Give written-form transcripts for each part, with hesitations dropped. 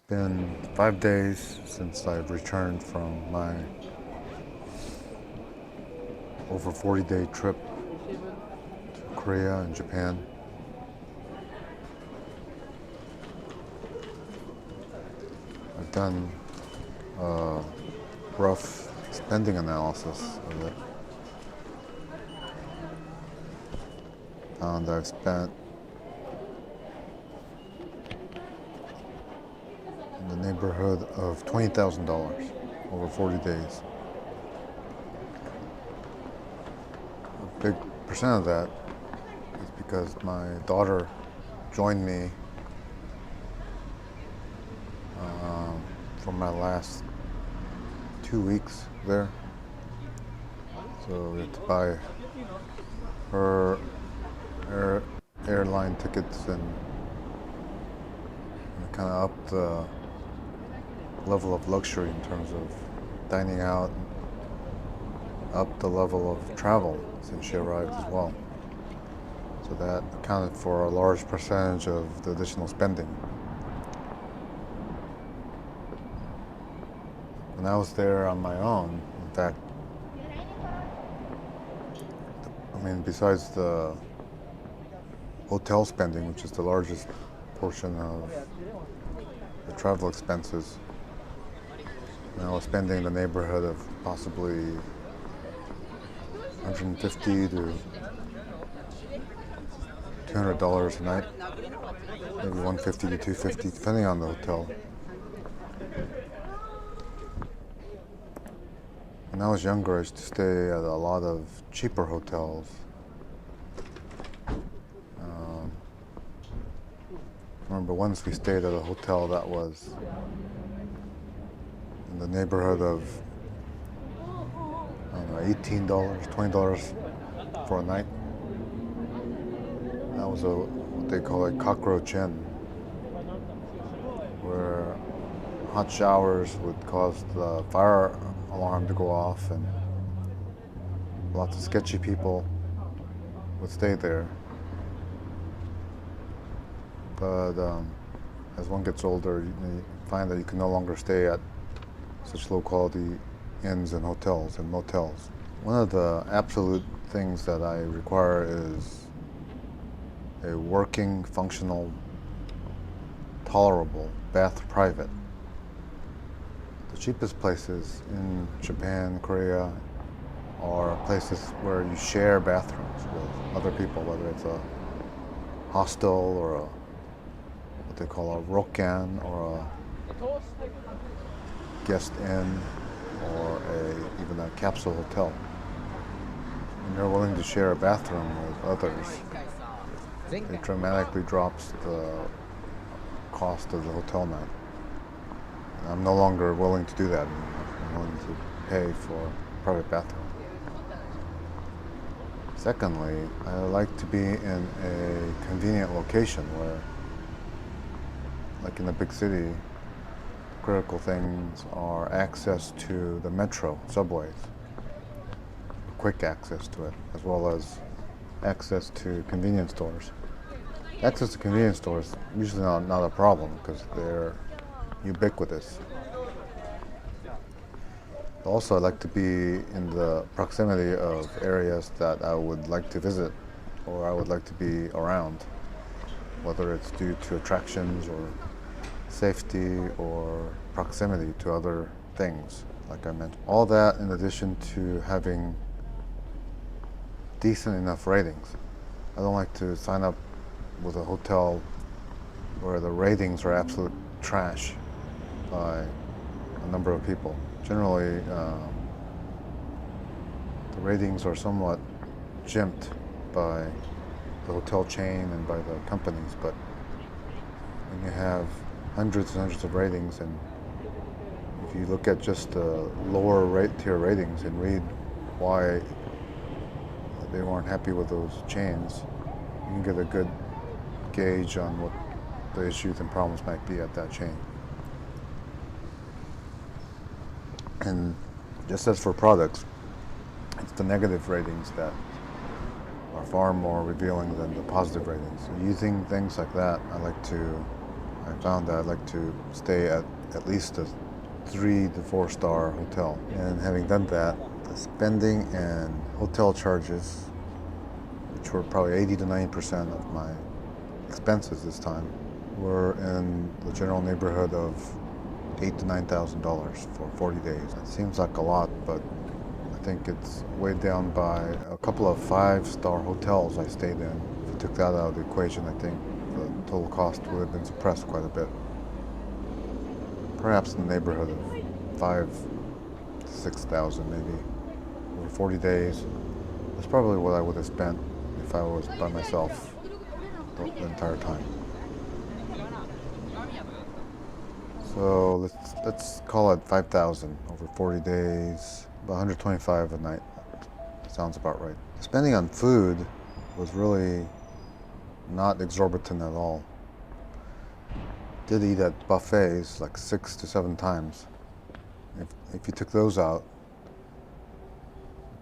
Been 5 days since I've returned from my over 40-day trip to Korea and Japan. I've done a rough spending analysis of it. Found I've spent in the neighborhood of $20,000 over 40 days. A big percent of that is because my daughter joined me for my last 2 weeks there. So we had to buy her airline tickets and kind of up the level of luxury in terms of dining out, and up the level of travel since she arrived as well. So that accounted for a large percentage of the additional spending. When I was there on my own, in fact, besides the hotel spending, which is the largest portion of the travel expenses, I was spending in the neighborhood of possibly $150 to $200 a night, maybe $150 to $250, depending on the hotel. When I was younger, I used to stay at a lot of cheaper hotels. I remember once we stayed at a hotel that was in the neighborhood of, I don't know, $18, $20 for a night. That was what they call a cockroach inn, where hot showers would cause the fire alarm to go off, and lots of sketchy people would stay there. But as one gets older, you find that you can no longer stay at such low quality inns and hotels and motels. One of the absolute things that I require is a working, functional, tolerable bath private. The cheapest places in Japan, Korea, are places where you share bathrooms with other people, whether it's a hostel or what they call a rokkan, or a guest inn, or even a capsule hotel. When you're willing to share a bathroom with others, it dramatically drops the cost of the hotel night. And I'm no longer willing to do that anymore. I'm willing to pay for a private bathroom. Secondly, I like to be in a convenient location where, like in a big city, critical things are access to the metro, subways, quick access to it, as well as access to convenience stores. Access to convenience stores is usually not a problem because they're ubiquitous. Also, I like to be in the proximity of areas that I would like to visit or I would like to be around, whether it's due to attractions or safety or proximity to other things, like I mentioned. All that in addition to having decent enough ratings. I don't like to sign up with a hotel where the ratings are absolute trash by a number of people. Generally, the ratings are somewhat jimped by the hotel chain and by the companies, but when you have hundreds and hundreds of ratings, and if you look at just the lower tier ratings and read why they weren't happy with those chains, you can get a good gauge on what the issues and problems might be at that chain. And just as for products, it's the negative ratings that are far more revealing than the positive ratings. So using things like that, I like to I found that I'd like to stay at least a 3 to 4 star hotel. And having done that, the spending and hotel charges, which were probably 80 to 90% of my expenses this time, were in the general neighborhood of $8,000 to $9,000 for 40 days. It seems like a lot, but I think it's weighed down by a couple of 5-star hotels I stayed in. If you took that out of the equation, I think the total cost would have been suppressed quite a bit. Perhaps in the neighborhood of 5,000 to 6,000 maybe over 40 days. That's probably what I would have spent if I was by myself the entire time. So let's call it 5,000 over 40 days, about 125 a night. That sounds about right. Spending on food was really not exorbitant at all. Did eat at buffets like 6 to 7 times. If you took those out,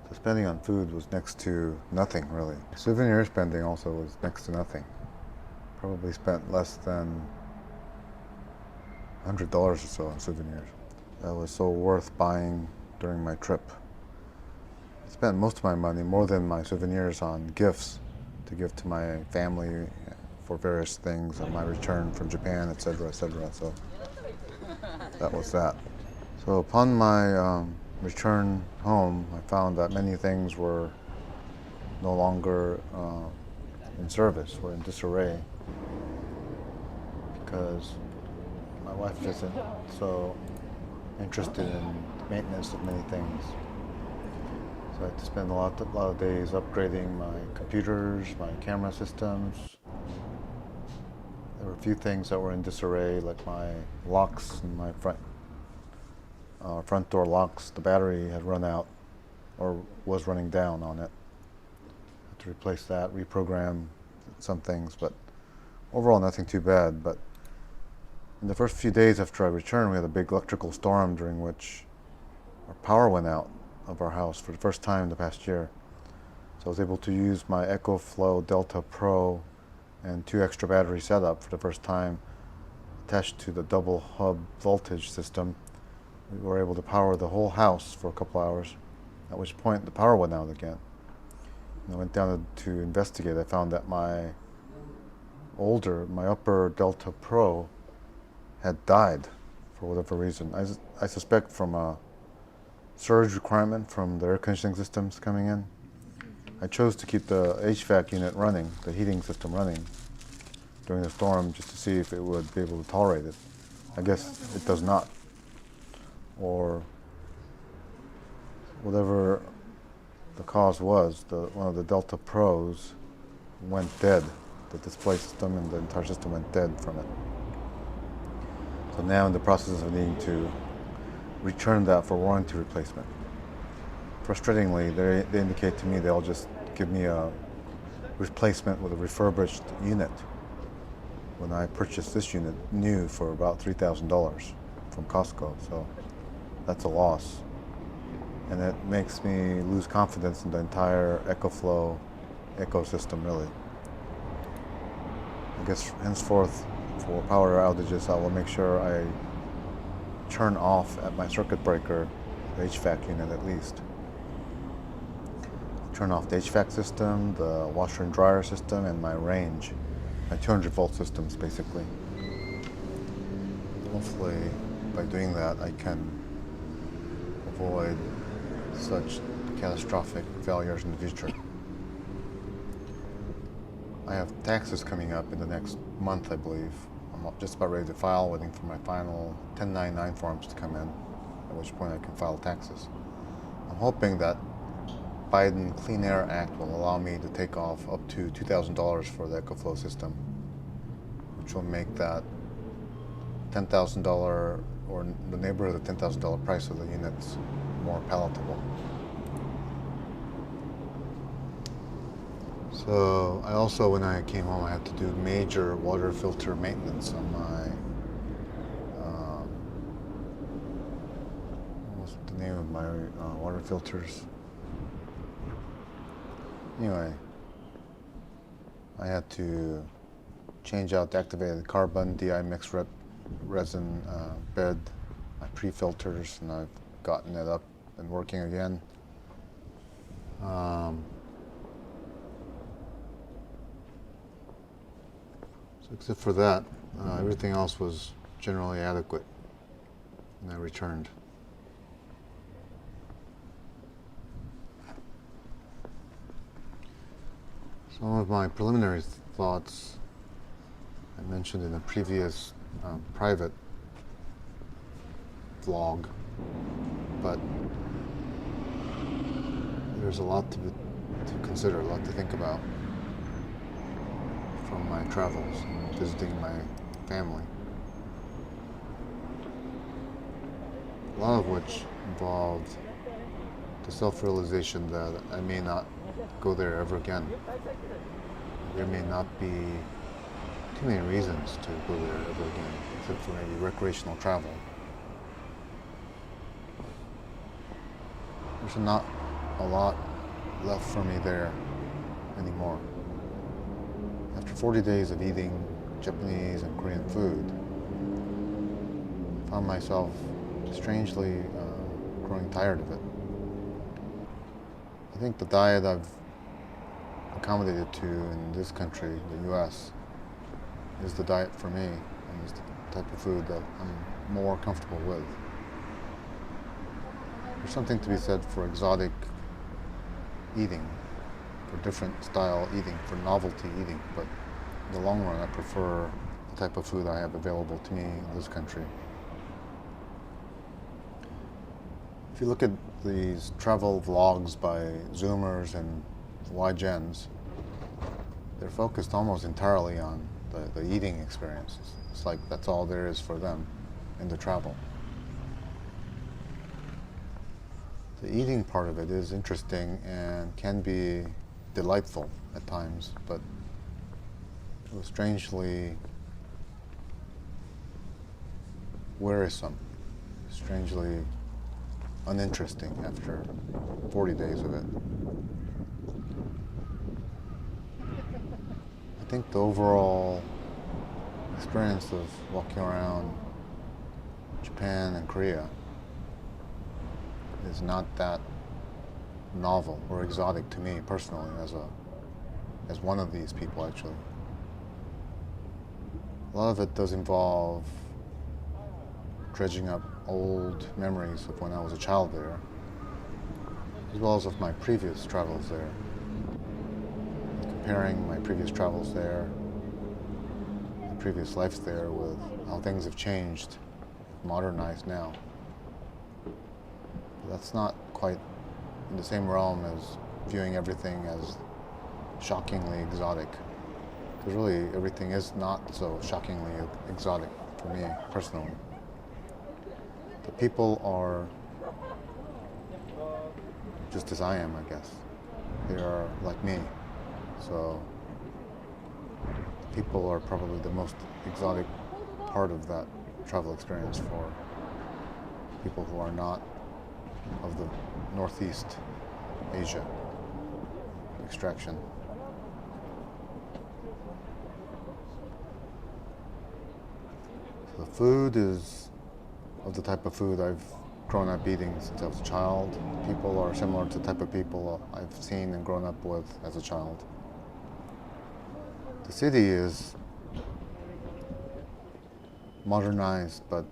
the spending on food was next to nothing, really. Souvenir spending also was next to nothing. Probably spent less than $100 or so on souvenirs. That was so worth buying during my trip. I spent most of my money, more than my souvenirs, on gifts to give to my family for various things on my return from Japan, etc., etc. So that was that. So upon my return home, I found that many things were no longer in service, were in disarray, because my wife isn't so interested in the maintenance of many things. So I had to spend a lot of days upgrading my computers, my camera systems. There were a few things that were in disarray, like my locks and my front door locks. The battery had run out, or was running down on it. I had to replace that, reprogram some things, but overall nothing too bad. But in the first few days after I returned, we had a big electrical storm during which our power went out of our house for the first time in the past year. So I was able to use my EcoFlow Delta Pro and 2 extra battery setup for the first time, attached to the double hub voltage system. We were able to power the whole house for a couple hours, at which point the power went out again. And I went down to investigate. I found that my upper Delta Pro had died for whatever reason. I suspect from a surge requirement from the air conditioning systems coming in. I chose to keep the HVAC unit running, the heating system running, during the storm, just to see if it would be able to tolerate it. I guess it does not. Or whatever the cause was, one of the Delta Pros went dead. The display system and the entire system went dead from it. So now in the process of needing to return that for warranty replacement. Frustratingly, they indicate to me they'll just give me a replacement with a refurbished unit, when I purchased this unit new for about $3,000 from Costco. So that's a loss. And it makes me lose confidence in the entire EcoFlow ecosystem, really. I guess henceforth, for power outages, I will make sure I turn off at my circuit breaker the HVAC unit at least. Turn off the HVAC system, the washer and dryer system, and my range. My 200-volt systems, basically. Hopefully, by doing that, I can avoid such catastrophic failures in the future. I have taxes coming up in the next month, I believe. I'm just about ready to file, waiting for my final 1099 forms to come in, at which point I can file taxes. I'm hoping that Biden Clean Air Act will allow me to take off up to $2,000 for the EcoFlow system, which will make that $10,000 or in the neighborhood of $10,000 price of the units more palatable. So I also, when I came home, I had to do major water filter maintenance on my, what's the name of my water filters? Anyway, I had to change out the activated carbon, DI mixed resin bed, my pre-filters, and I've gotten it up and working again. So except for that, everything else was generally adequate, and I returned. Some of my preliminary thoughts I mentioned in a previous private vlog, but there's a lot to consider, a lot to think about from my travels, visiting my family. A lot of which involved the self-realization that I may not go there ever again. There may not be too many reasons to go there ever again, except for maybe recreational travel. There's not a lot left for me there anymore. After 40 days of eating Japanese and Korean food, I found myself strangely growing tired of it. I think the diet I've accommodated to in this country, the US, is the diet for me, and is the type of food that I'm more comfortable with. There's something to be said for exotic eating, for different style eating, for novelty eating, but in the long run I prefer the type of food I have available to me in this country. If you look at these travel vlogs by Zoomers and YGens, they're focused almost entirely on the eating experiences. It's like that's all there is for them in the travel. The eating part of it is interesting and can be delightful at times, but it was strangely wearisome, strangely uninteresting after 40 days of it. I think the overall experience of walking around Japan and Korea is not that novel or exotic to me personally as one of these people actually. A lot of it does involve dredging up old memories of when I was a child there, as well as of my previous travels there. Comparing my previous travels there, my previous life there, with how things have changed, modernized now. But that's not quite in the same realm as viewing everything as shockingly exotic. Because really, everything is not so shockingly exotic for me personally. The people are just as I am, I guess. They are like me. So people are probably the most exotic part of that travel experience for people who are not of the Northeast Asia extraction. So the food is of the type of food I've grown up eating since I was a child. People are similar to the type of people I've seen and grown up with as a child. The city is modernized, but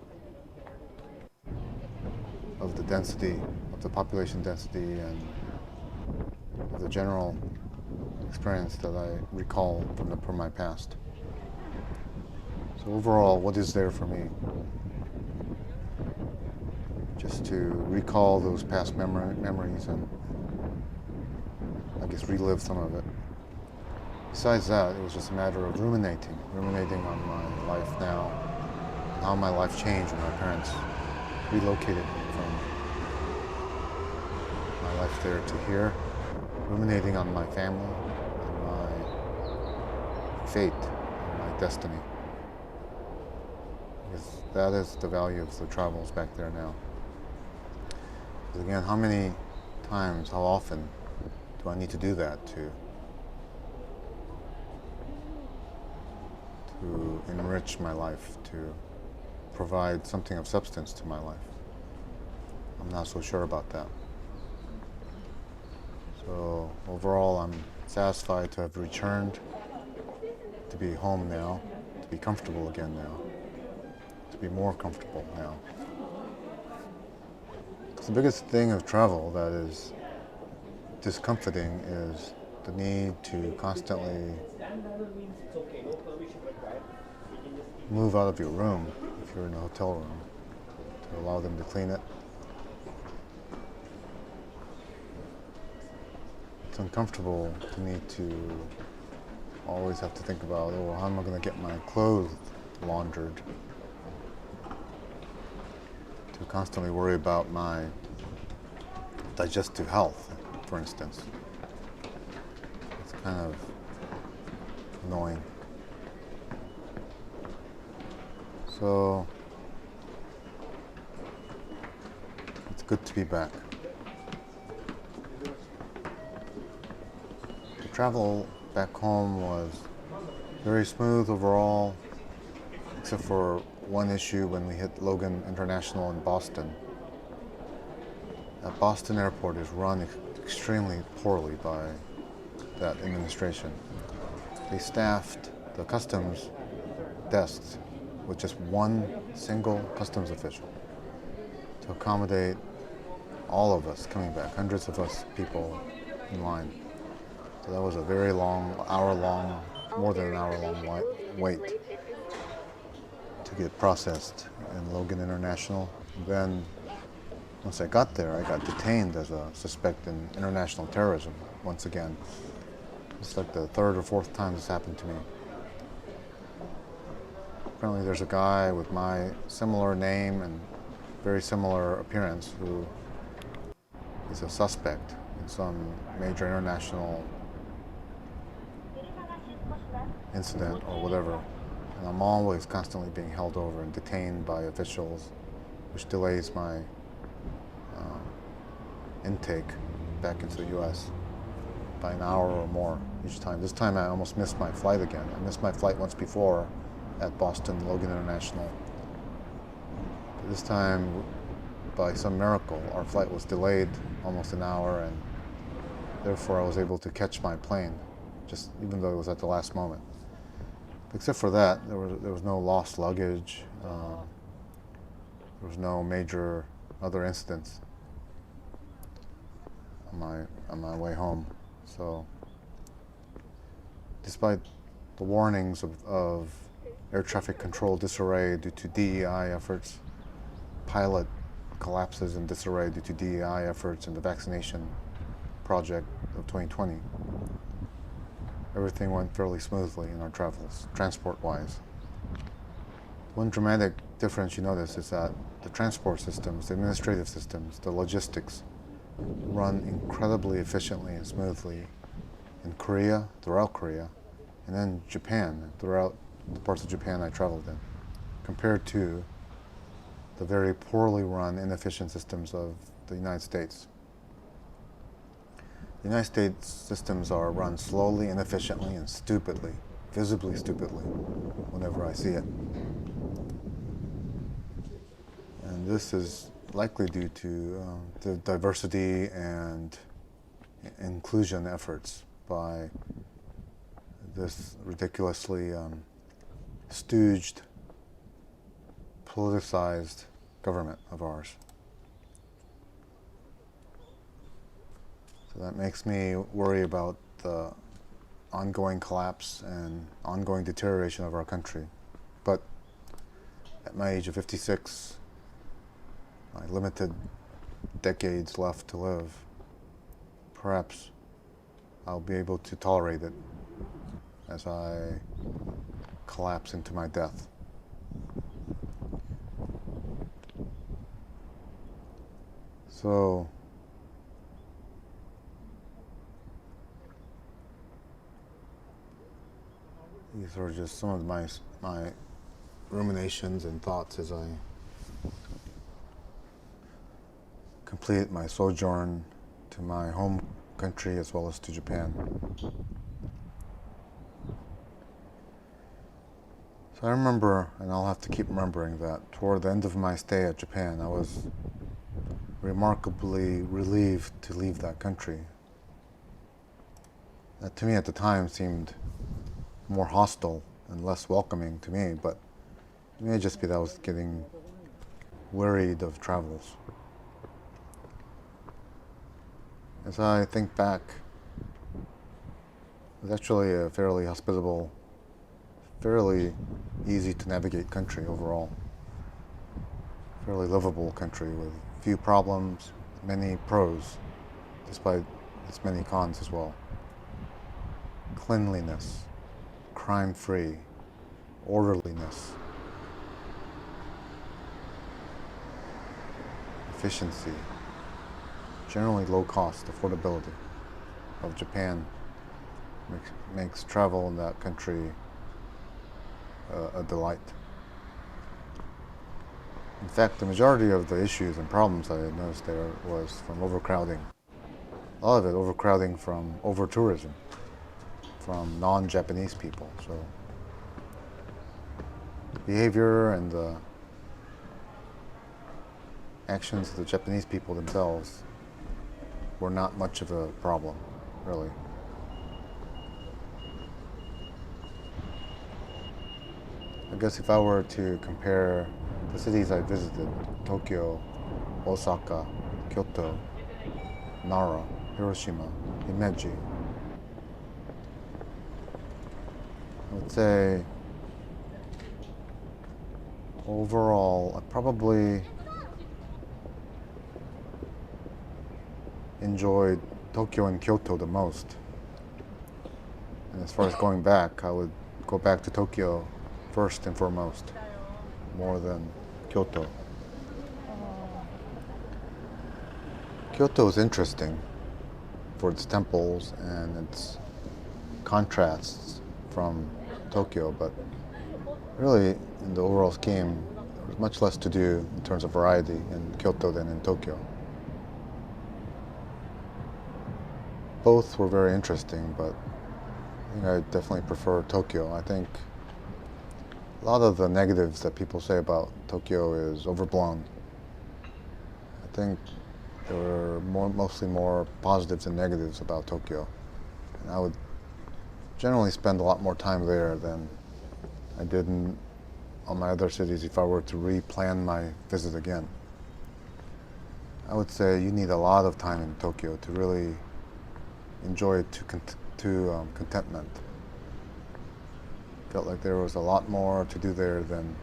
of the density, of the population density, and of the general experience that I recall from my past. So overall, what is there for me? Just to recall those past memories and I guess relive some of it. Besides that, it was just a matter of ruminating on my life now, and how my life changed when my parents relocated from my life there to here, ruminating on my family, and my fate, and my destiny. Because that is the value of the travels back there now. Because again, how many times, how often do I need to do that to to enrich my life, to provide something of substance to my life. I'm not so sure about that. So overall, I'm satisfied to have returned, to be home now, to be comfortable again now, to be more comfortable now. The biggest thing of travel that is discomforting is the need to constantly move out of your room if you're in a hotel room, to allow them to clean it. It's uncomfortable to need to always have to think about, oh, how am I going to get my clothes laundered? To constantly worry about my digestive health, for instance. It's kind of annoying. So it's good to be back. The travel back home was very smooth overall, except for one issue when we hit Logan International in Boston. That Boston airport is run extremely poorly by that administration. They staffed the customs desks with just one single customs official to accommodate all of us coming back, hundreds of us people in line. So that was a very long, hour-long, more than an hour-long wait to get processed in Logan International. Then, once I got there, I got detained as a suspect in international terrorism once again. It's like the third or fourth time this happened to me. Apparently there's a guy with my similar name and very similar appearance who is a suspect in some major international incident or whatever. And I'm always constantly being held over and detained by officials, which delays my intake back into the U.S. by an hour or more each time. This time I almost missed my flight again. I missed my flight once before at Boston Logan International. But this time, by some miracle, our flight was delayed almost an hour, and therefore I was able to catch my plane, just even though it was at the last moment. Except for that, there was no lost luggage. There was no major other incidents on my way home. So, despite the warnings of air traffic control disarray due to DEI efforts, pilot collapses and disarray due to DEI efforts, and the vaccination project of 2020, everything went fairly smoothly in our travels, transport-wise. One dramatic difference you notice is that the transport systems, the administrative systems, the logistics run incredibly efficiently and smoothly in Korea, throughout Korea, and then Japan, throughout the parts of Japan I traveled in, compared to the very poorly run, inefficient systems of the United States. The United States systems are run slowly, inefficiently, and stupidly, visibly stupidly, whenever I see it. And this is likely due to the diversity and inclusion efforts by this ridiculously stooged, politicized government of ours. So that makes me worry about the ongoing collapse and ongoing deterioration of our country. But at my age of 56, my limited decades left to live, perhaps I'll be able to tolerate it as I collapse into my death. So, these are just some of my ruminations and thoughts as I complete my sojourn to my home country as well as to Japan. So I remember, and I'll have to keep remembering that, toward the end of my stay at Japan, I was remarkably relieved to leave that country. That to me at the time seemed more hostile and less welcoming to me, but it may just be that I was getting wearied of travels. As I think back, it was actually a fairly hospitable, fairly easy to navigate country overall. Fairly livable country with few problems, many pros, despite its many cons as well. Cleanliness, crime-free, orderliness, efficiency, generally low cost, affordability of Japan makes travel in that country a delight. In fact, the majority of the issues and problems I had noticed there was from overcrowding. A lot of it overcrowding from over-tourism, from non-Japanese people. So the behavior and the actions of the Japanese people themselves were not much of a problem, really. I guess if I were to compare the cities I visited, Tokyo, Osaka, Kyoto, Nara, Hiroshima, Himeji, I would say overall I probably enjoyed Tokyo and Kyoto the most. And as far as going back, I would go back to Tokyo first and foremost, more than Kyoto. Kyoto is interesting for its temples and its contrasts from Tokyo, but really in the overall scheme, there was much less to do in terms of variety in Kyoto than in Tokyo. Both were very interesting, but I think I definitely prefer Tokyo. I think a lot of the negatives that people say about Tokyo is overblown. I think there were mostly more positives and negatives about Tokyo. And I would generally spend a lot more time there than I did on my other cities if I were to replan my visit again. I would say you need a lot of time in Tokyo to really enjoy it to contentment. Felt like there was a lot more to do there than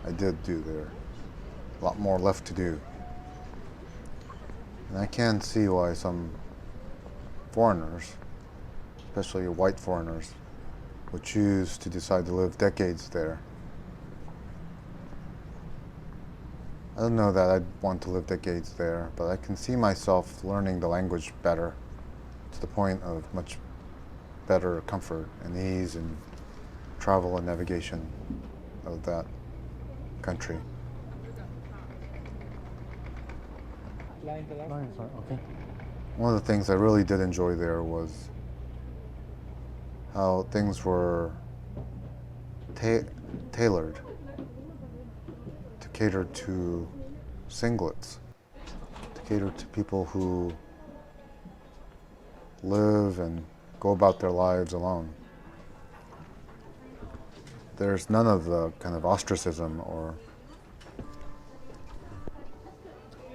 I did do there. A lot more left to do. And I can see why some foreigners, especially white foreigners, would choose to decide to live decades there. I don't know that I'd want to live decades there, but I can see myself learning the language better to the point of much better comfort and ease and travel and navigation of that country. Okay. One of the things I really did enjoy there was how things were tailored to cater to singlets, to cater to people who live and go about their lives alone. There's none of the kind of ostracism or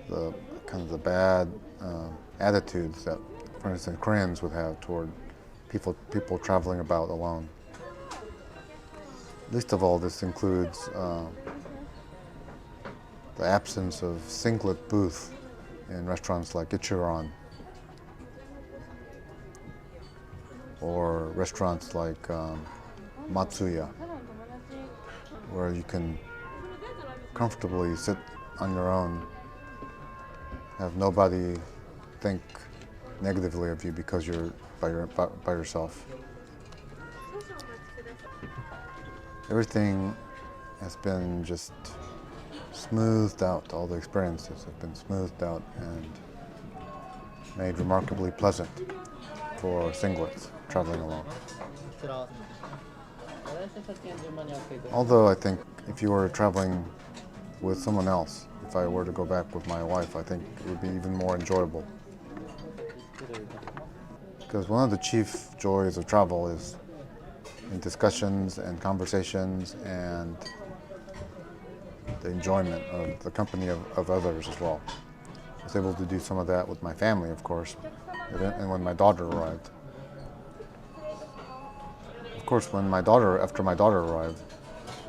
the kind of the bad attitudes that, for instance, Koreans would have toward people traveling about alone. Least of all, this includes the absence of singlet booth in restaurants like Ichiran or restaurants like Matsuya, where you can comfortably sit on your own, have nobody think negatively of you because you're by yourself. Everything has been just smoothed out. All the experiences have been smoothed out and made remarkably pleasant for singlets traveling alone. Although I think if you were traveling with someone else, if I were to go back with my wife, I think it would be even more enjoyable. Because one of the chief joys of travel is in discussions and conversations and the enjoyment of the company of others as well. I was able to do some of that with my family, of course, and when my daughter arrived. Of course, after my daughter arrived,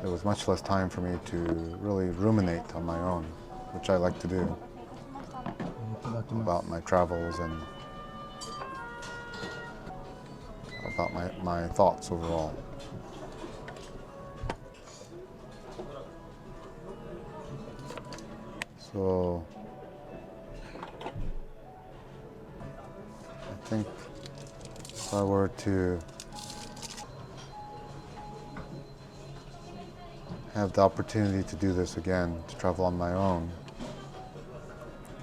there was much less time for me to really ruminate on my own, which I like to do, about my travels and about my thoughts overall. So I think if I were to have the opportunity to do this again, to travel on my own,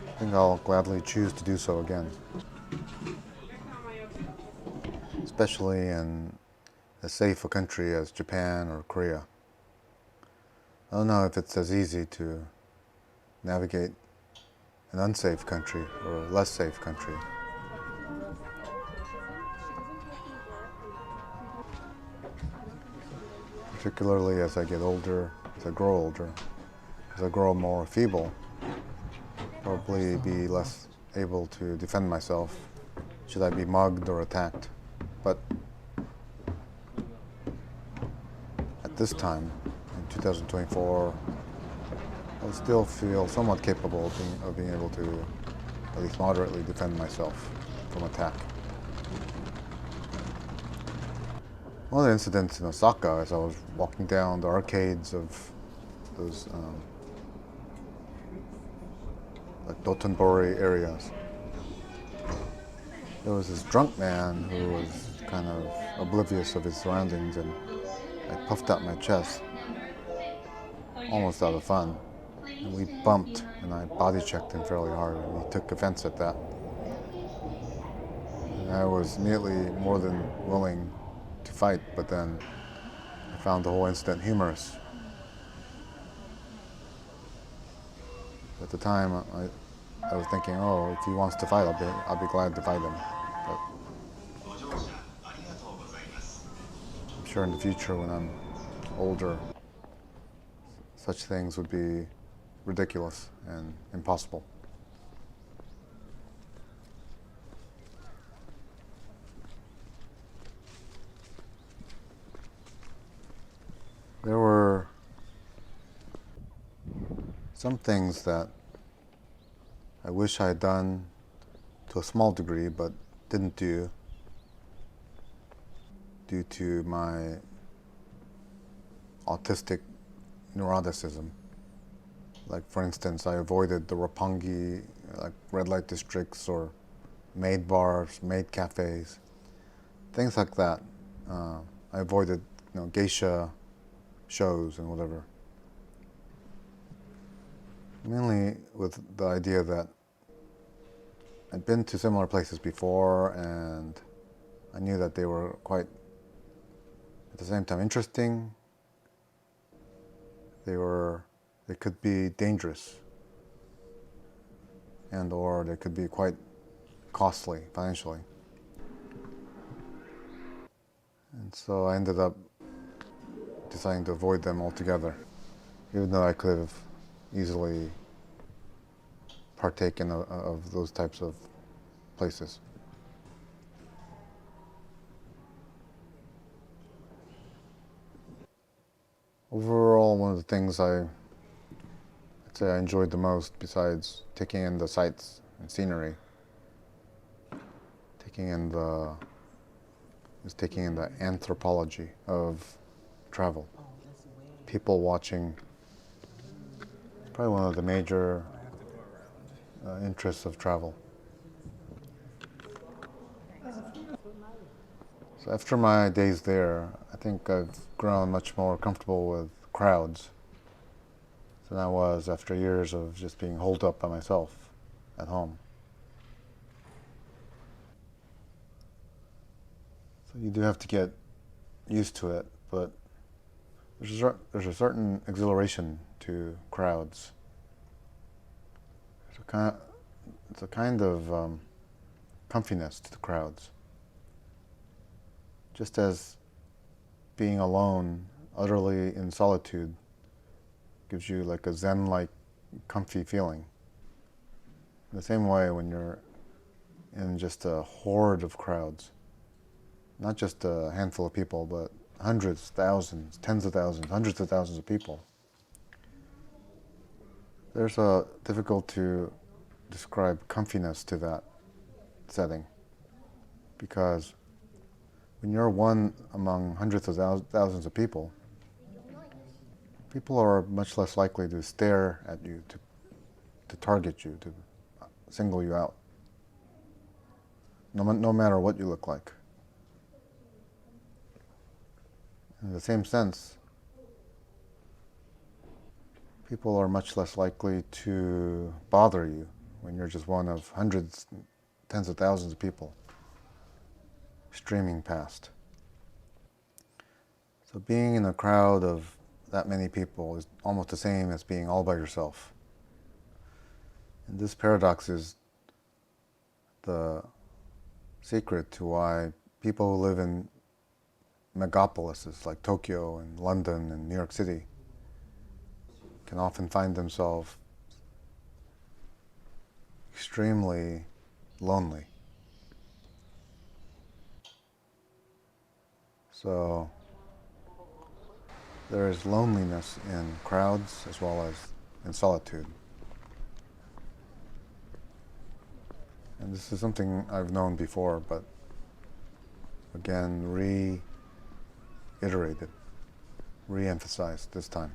I think I'll gladly choose to do so again. Especially in as safe a country as Japan or Korea. I don't know if it's as easy to navigate an unsafe country or a less safe country. Particularly as I get older, as I grow older, as I grow more feeble, probably be less able to defend myself should I be mugged or attacked. But at this time, in 2024, I still feel somewhat capable of being able to at least moderately defend myself from attack. One of the incidents in Osaka, as I was walking down the arcades of those like Dotonbori areas, there was this drunk man who was kind of oblivious of his surroundings, and I puffed out my chest, almost out of fun. And we bumped, and I body checked him fairly hard, and he took offense at that. And I was immediately more than willing to fight, but then I found the whole incident humorous. At the time, I was thinking, oh, if he wants to fight, I'll be glad to fight him. But I'm sure in the future, when I'm older, such things would be ridiculous and impossible. There were some things that I wish I had done to a small degree, but didn't do due to my autistic neuroticism. Like, for instance, I avoided the Roppongi, like red light districts or maid bars, maid cafes, things like that. I avoided, geisha shows and whatever. Mainly with the idea that I'd been to similar places before, and I knew that they were quite, at the same time, interesting. They could be dangerous, and or they could be quite costly financially. And so I ended up deciding to avoid them altogether, even though I could have easily partaken of those types of places. Overall, one of the things I'd say I enjoyed the most, besides taking in the sights and scenery, taking in the anthropology of travel. People watching, probably one of the major interests of travel. So after my days there, I think I've grown much more comfortable with crowds than I was after years of just being holed up by myself at home. So you do have to get used to it, but there's a certain exhilaration to crowds. It's a kind of comfiness to the crowds. Just as being alone, utterly in solitude, gives you like a Zen-like comfy feeling. In the same way, when you're in just a horde of crowds, not just a handful of people, but hundreds, thousands, tens of thousands, hundreds of thousands of people, there's a difficult to describe comfiness to that setting, because when you're one among hundreds of thousands of people, people are much less likely to stare at you, to target you, to single you out, no matter what you look like. In the same sense, people are much less likely to bother you when you're just one of hundreds, tens of thousands of people streaming past. So being in a crowd of that many people is almost the same as being all by yourself. And this paradox is the secret to why people who live in megapolises like Tokyo and London and New York City can often find themselves extremely lonely. So there is loneliness in crowds as well as in solitude. And this is something I've known before, but again, reiterated, re-emphasized this time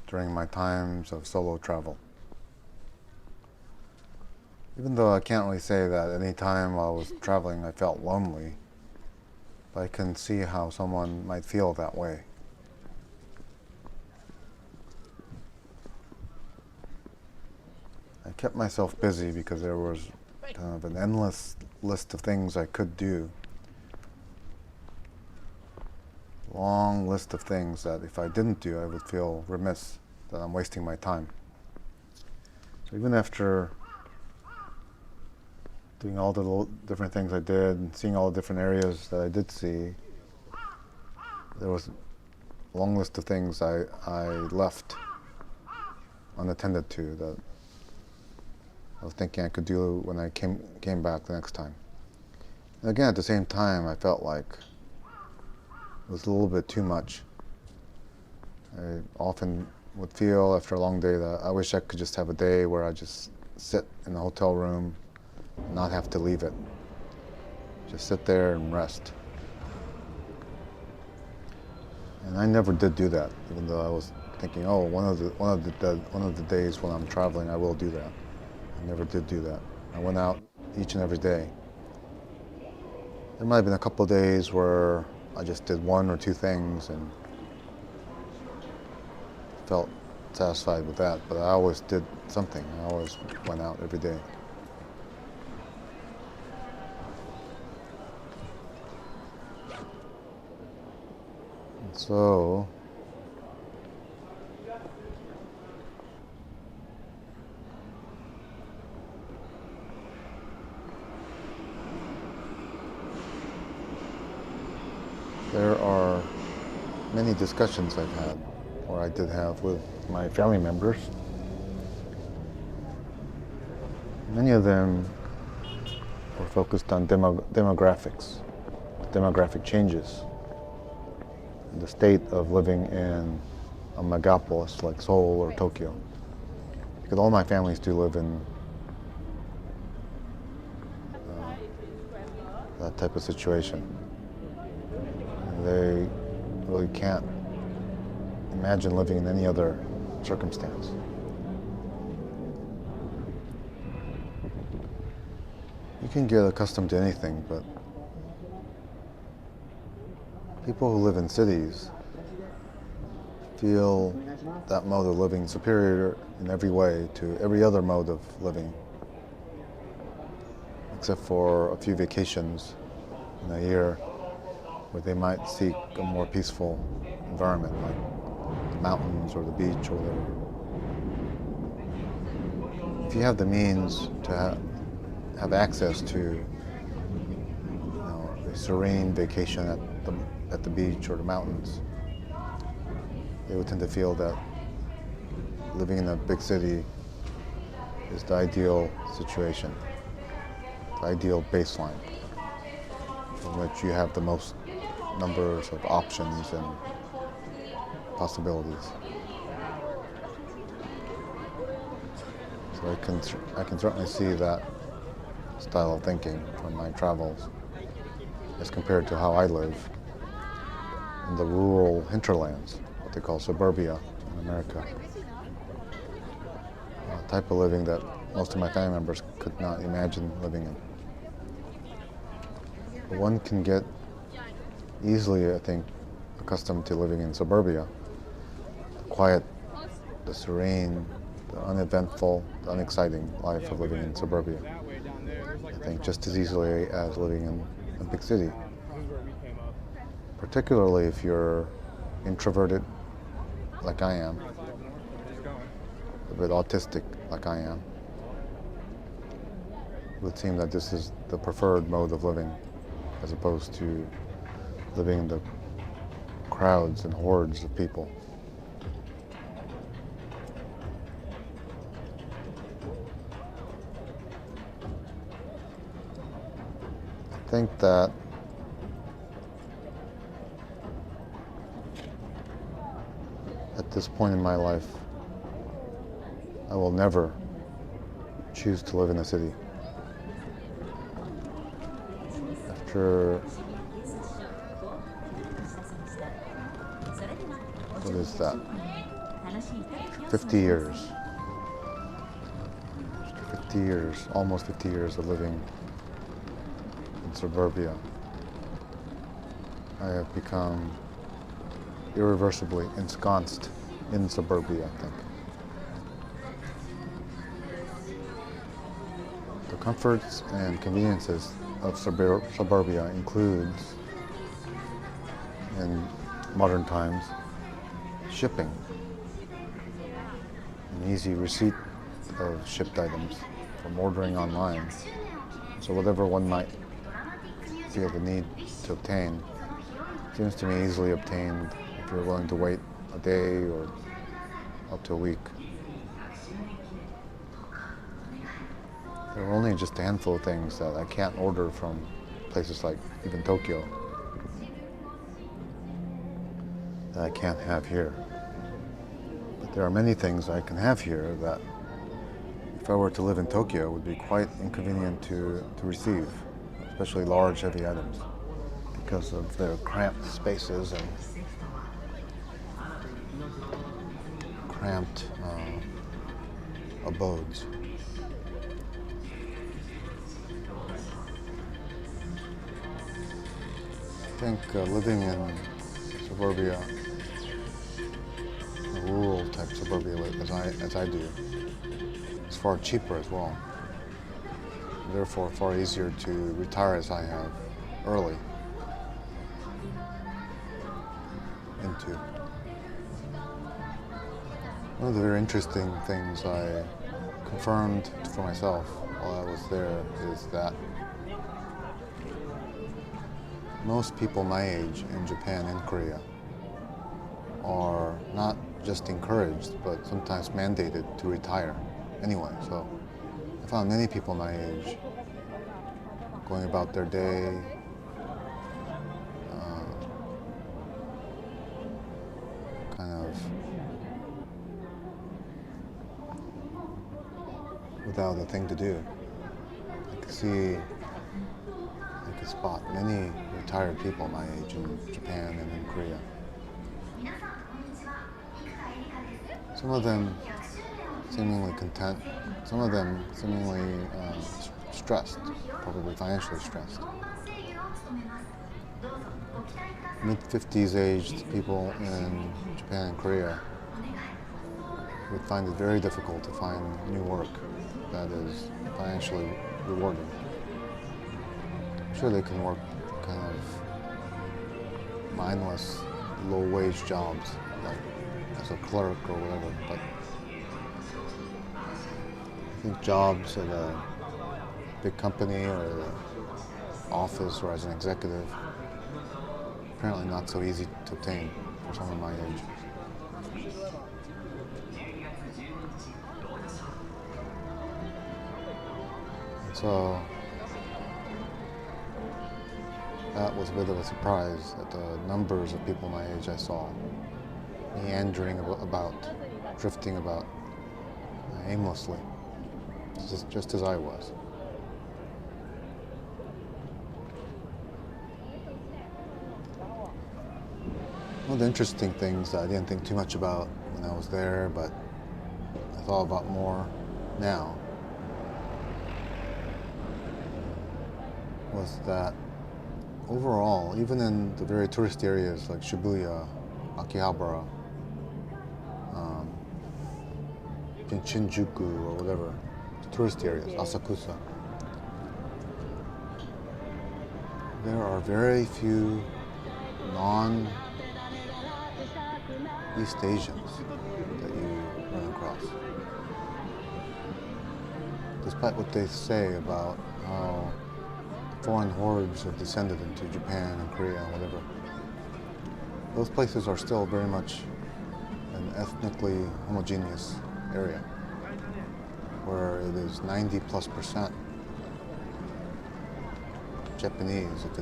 during my times of solo travel. Even though I can't really say that any time while I was traveling I felt lonely, but I can see how someone might feel that way. I kept myself busy because there was kind of an endless list of things I could do. Long list of things that if I didn't do, I would feel remiss that I'm wasting my time. So even after doing all the different things I did and seeing all the different areas that I did see, there was a long list of things I left unattended to that I was thinking I could do when I came back the next time. And again, at the same time, I felt like it was a little bit too much. I often would feel after a long day that I wish I could just have a day where I just sit in the hotel room and not have to leave it. Just sit there and rest. And I never did do that, even though I was thinking, oh, one of the days when I'm traveling, I will do that. I never did do that. I went out each and every day. There might have been a couple of days where I just did one or two things and felt satisfied with that, but I always did something. I always went out every day. And so there are many discussions I've had, or I did have with my family members. Many of them were focused on demographics, demographic changes, and the state of living in a megapolis like Seoul or Tokyo. Because all my families do live in that type of situation. And they really can't imagine living in any other circumstance. You can get accustomed to anything, but people who live in cities feel that mode of living superior in every way to every other mode of living, except for a few vacations in a year. where they might seek a more peaceful environment, like the mountains or the beach or whatever. If you have the means to have access to a serene vacation at the beach or the mountains, they would tend to feel that living in a big city is the ideal situation, the ideal baseline, from which you have the most numbers of options and possibilities. So I can certainly see that style of thinking from my travels as compared to how I live in the rural hinterlands, what they call suburbia in America. A type of living that most of my family members could not imagine living in. But one can get easily, I think, accustomed to living in suburbia. The quiet, the serene, the uneventful, the unexciting life of living in suburbia. I think just as easily as living in a big city. Particularly if you're introverted, like I am, a bit autistic, like I am. It would seem that this is the preferred mode of living, as opposed to living in the crowds and hordes of people. I think that at this point in my life, I will never choose to live in a city. After, what is that? 50 years. 50 years, almost 50 years of living in suburbia. I have become irreversibly ensconced in suburbia, I think. The comforts and conveniences of suburbia includes, in modern times, shipping, an easy receipt of shipped items from ordering online. So whatever one might feel the need to obtain seems to me easily obtained if you're willing to wait a day or up to a week. There are only just a handful of things that I can't order from places like even Tokyo that I can't have here. But there are many things I can have here that if I were to live in Tokyo would be quite inconvenient to receive, especially large, heavy items, because of their cramped spaces and cramped abodes. I think living in suburbia, a rural type suburbia as I do, is far cheaper as well. Therefore, far easier to retire as I have early into. One of the very interesting things I confirmed for myself while I was there is that most people my age in Japan and Korea are not just encouraged, but sometimes mandated to retire anyway. So I found many people my age going about their day, kind of without a thing to do. I could spot many retired people my age in Japan and in Korea. Some of them seemingly content, some of them seemingly stressed, probably financially stressed. Mid-50s aged people in Japan and Korea would find it very difficult to find new work that is financially rewarding. I'm sure they can work kind of mindless, low-wage jobs, like as a clerk or whatever. But I think jobs at a big company or an office or as an executive, apparently not so easy to obtain for someone my age. And so that was a bit of a surprise at the numbers of people my age I saw meandering about, drifting about aimlessly, just as I was. One of the interesting things that I didn't think too much about when I was there, but I thought about more now, was that overall, even in the very tourist areas like Shibuya, Akihabara, Shinjuku or whatever, tourist areas, Asakusa, there are very few non-East Asians that you run across. Despite what they say about how foreign hordes have descended into Japan and Korea and whatever, those places are still very much an ethnically homogeneous area, where it is 90+% Japanese if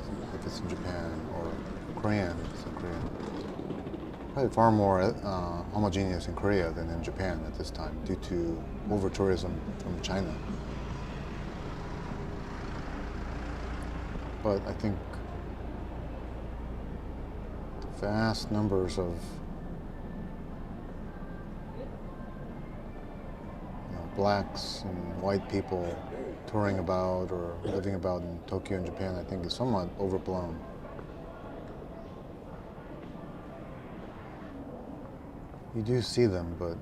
it's in Japan, or Korean if it's in Korea. Probably far more homogeneous in Korea than in Japan at this time due to over-tourism from China. But I think the vast numbers of blacks and white people touring about or living about in Tokyo and Japan, I think is somewhat overblown. You do see them, but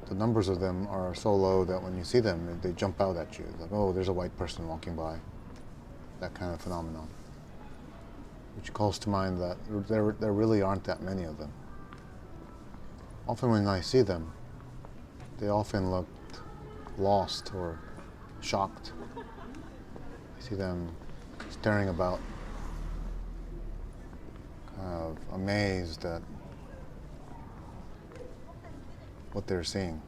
the numbers of them are so low that when you see them, they jump out at you. Like, oh, there's a white person walking by. That kind of phenomenon. Which calls to mind that there really aren't that many of them. Often when I see them, they often look lost or shocked. I see them staring about, kind of amazed at what they're seeing.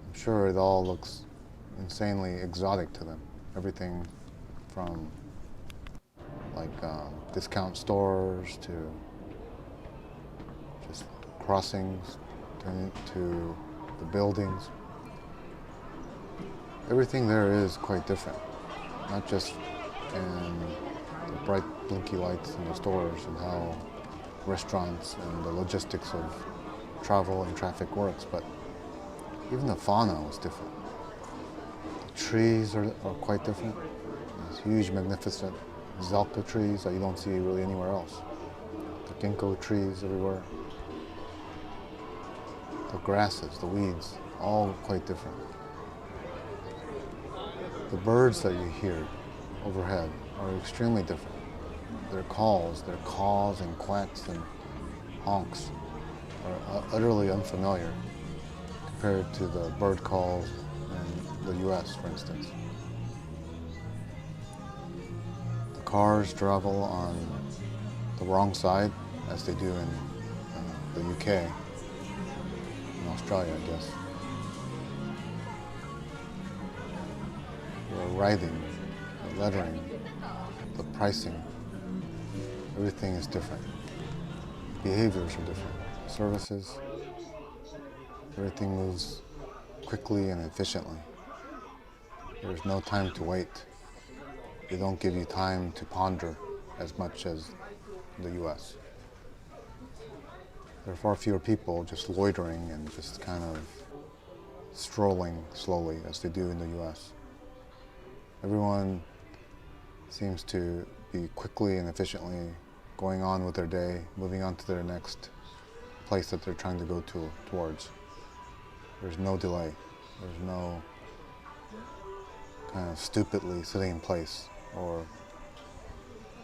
I'm sure it all looks insanely exotic to them. Everything from like discount stores to just crossings to the buildings. Everything there is quite different, not just in the bright blinky lights in the stores and how restaurants and the logistics of travel and traffic works, but even the fauna was different. The trees are quite different. These huge, magnificent Zalka trees that you don't see really anywhere else. The ginkgo trees everywhere. The grasses, the weeds, all quite different. The birds that you hear overhead are extremely different. Their calls, their caws and quacks and honks are utterly unfamiliar compared to the bird calls in the US, for instance. The cars travel on the wrong side, as they do in the UK, in Australia, I guess. The writing, the lettering, the pricing, everything is different. Behaviors are different. Services, everything moves quickly and efficiently. There's no time to wait. They don't give you time to ponder as much as the US. There are far fewer people just loitering and just kind of strolling slowly as they do in the US. Everyone seems to be quickly and efficiently going on with their day, moving on to their next place that they're trying to go towards. There's no delay. There's no kind of stupidly sitting in place or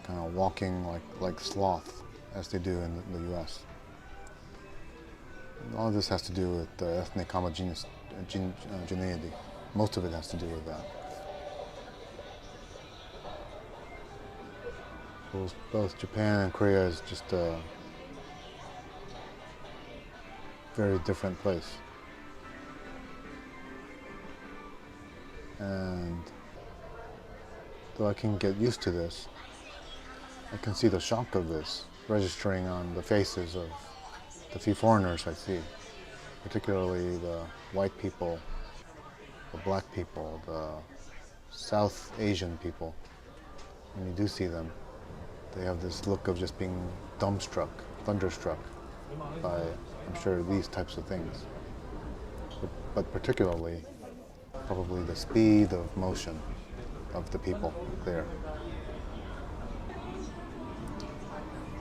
kind of walking like sloth, as they do in the U.S. All of this has to do with ethnic homogeneity. Most of it has to do with that. Both Japan and Korea is just a very different place. And though I can get used to this, I can see the shock of this registering on the faces of the few foreigners I see, particularly the white people, the black people, the South Asian people. When you do see them, they have this look of just being dumbstruck, thunderstruck by, I'm sure, these types of things. But particularly, probably the speed of motion of the people there.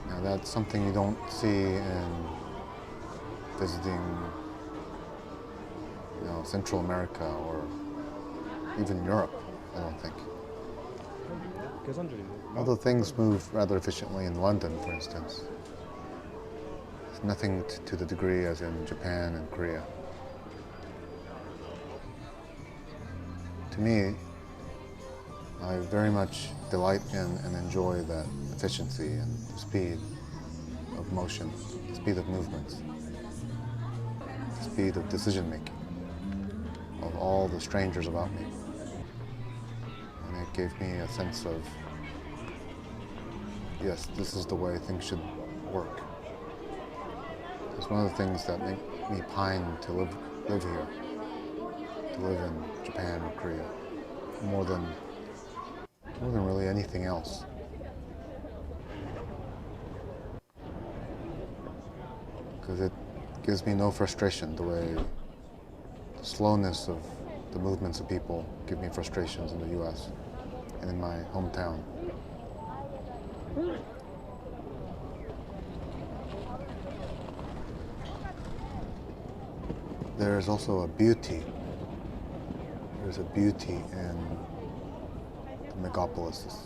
Now that's something you don't see in visiting, Central America or even Europe, I don't think. Although things move rather efficiently in London, for instance. It's nothing to the degree as in Japan and Korea. To me, I very much delight in and enjoy that efficiency and the speed of motion, the speed of movements, the speed of decision making of all the strangers about me. And it gave me a sense of, yes, this is the way things should work. It's one of the things that make me pine to live here, to live in Japan or Korea, more than really anything else. Because it gives me no frustration the way the slowness of the movements of people give me frustrations in the US and in my hometown. There's also a beauty. There's a beauty in the megapolises.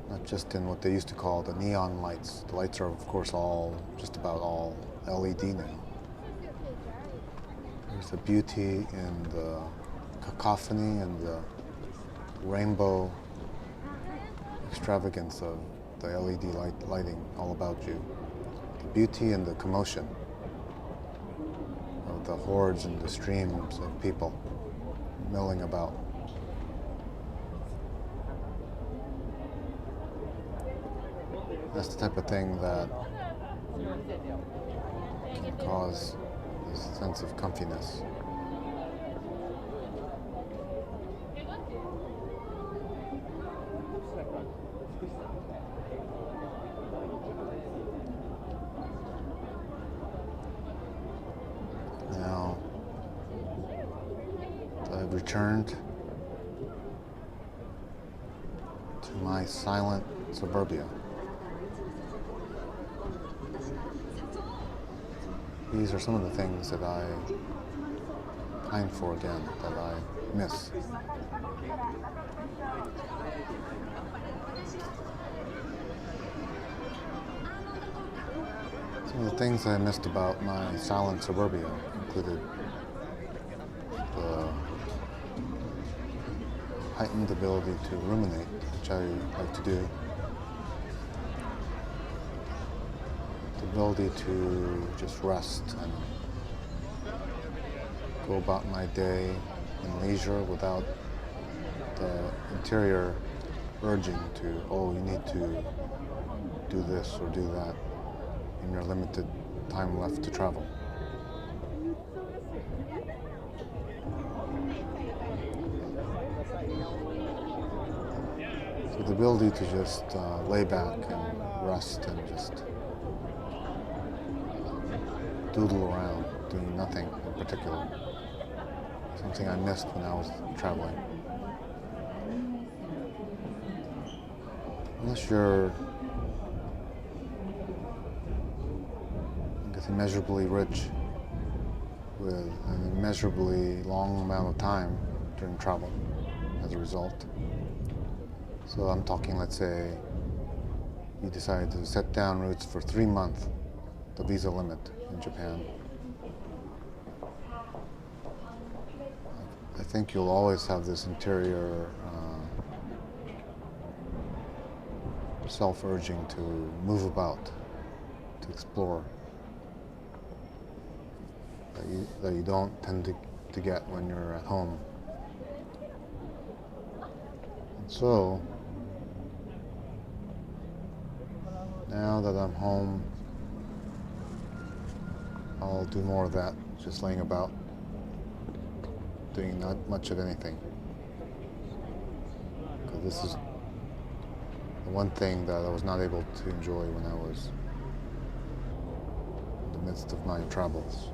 Not just in what they used to call the neon lights. The lights are, of course, just about all LED now. There's a beauty in the cacophony and the rainbow extravagance of the LED lighting all about you. The beauty and the commotion of the hordes and the streams of people milling about. That's the type of thing that can cause this sense of comfiness. Now, I've returned to my silent suburbia. These are some of the things that I pine for again, that I miss. Some of the things I missed about my silent suburbia included the heightened ability to ruminate, which I like to do. The ability to just rest and go about my day in leisure without the interior urging to, you need to do this or do that in your limited time left to travel. So the ability to just lay back and rest and just doodle around, doing nothing in particular. Something I missed when I was traveling. Unless you're, I guess, immeasurably rich with an immeasurably long amount of time during travel as a result, So I'm talking, let's say, you decide to set down roots for 3 months, the visa limit in Japan. I think you'll always have this interior self-urging to move about, to explore, that you don't tend to get when you're at home. And so, now that I'm home, I'll do more of that, just laying about, doing not much of anything. Because this is the one thing that I was not able to enjoy when I was in the midst of my travels.